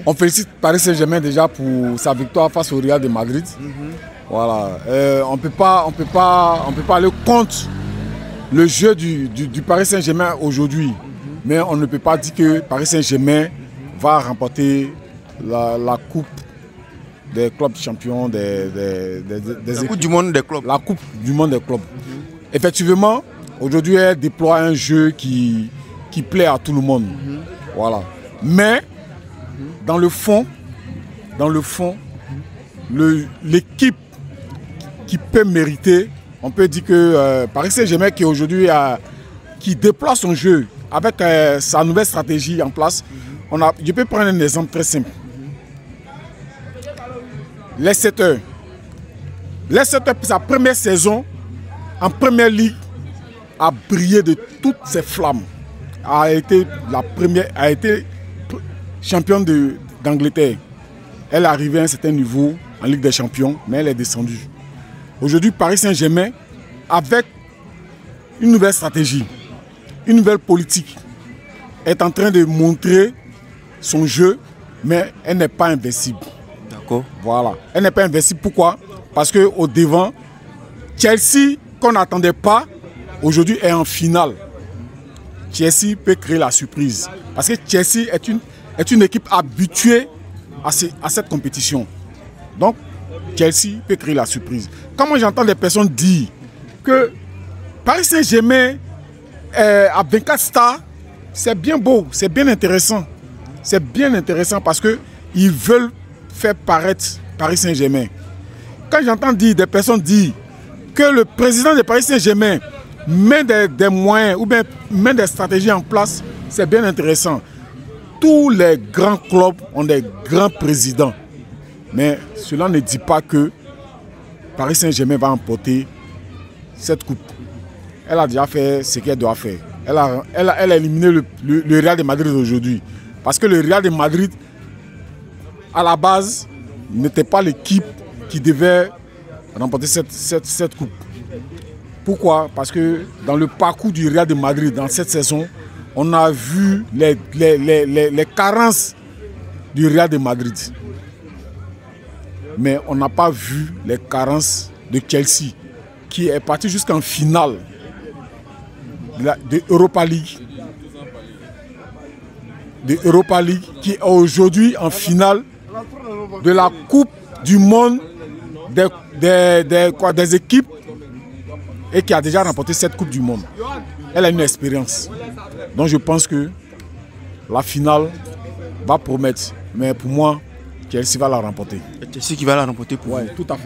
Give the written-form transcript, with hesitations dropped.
On félicite Paris Saint-Germain déjà pour sa victoire face au Real de Madrid. Voilà. On ne peut pas aller contre le jeu du Paris Saint-Germain aujourd'hui. Mais on ne peut pas dire que Paris Saint-Germain va remporter la coupe des clubs champions, la coupe du monde des clubs. La coupe du monde des clubs. Effectivement, aujourd'hui, elle déploie un jeu qui plaît à tout le monde. Voilà. Mais, dans le fond, l'équipe qui peut mériter, on peut dire que Paris Saint-Germain qui aujourd'hui qui déploie son jeu avec sa nouvelle stratégie en place. Je peux prendre un exemple très simple. Leicester, sa première saison en première ligue, a brillé de toutes ses flammes. A été championne d'Angleterre. Elle est arrivée à un certain niveau en Ligue des Champions, mais elle est descendue. Aujourd'hui, Paris Saint-Germain, avec une nouvelle stratégie, une nouvelle politique, est en train de montrer son jeu, mais elle n'est pas invincible. D'accord. Voilà. Elle n'est pas invincible. Pourquoi? Parce qu'au devant, Chelsea, qu'on n'attendait pas, aujourd'hui est en finale. Chelsea peut créer la surprise. Parce que Chelsea est une équipe habituée à cette compétition. Donc, Chelsea peut créer la surprise. Quand moi j'entends des personnes dire que Paris Saint-Germain a 24 stars, c'est bien beau, c'est bien intéressant. C'est bien intéressant parce qu'ils veulent faire paraître Paris Saint-Germain. Quand j'entends des personnes dire que le président de Paris Saint-Germain met des moyens ou bien met des stratégies en place, c'est bien intéressant. Tous les grands clubs ont des grands présidents. Mais cela ne dit pas que Paris Saint-Germain va emporter cette coupe. Elle a déjà fait ce qu'elle doit faire. Elle a éliminé le Real de Madrid aujourd'hui. Parce que le Real de Madrid, à la base, n'était pas l'équipe qui devait remporter cette coupe. Pourquoi? Parce que dans le parcours du Real de Madrid, dans cette saison, on a vu les carences du Real de Madrid. Mais on n'a pas vu les carences de Chelsea, qui est parti jusqu'en finale de Europa League. Qui est aujourd'hui en finale de la Coupe du Monde des équipes et qui a déjà remporté cette Coupe du Monde. Elle a une expérience. Donc je pense que la finale va promettre. Mais pour moi, Chelsea va la remporter. Chelsea qui va la remporter pour vous. Oui, tout à fait.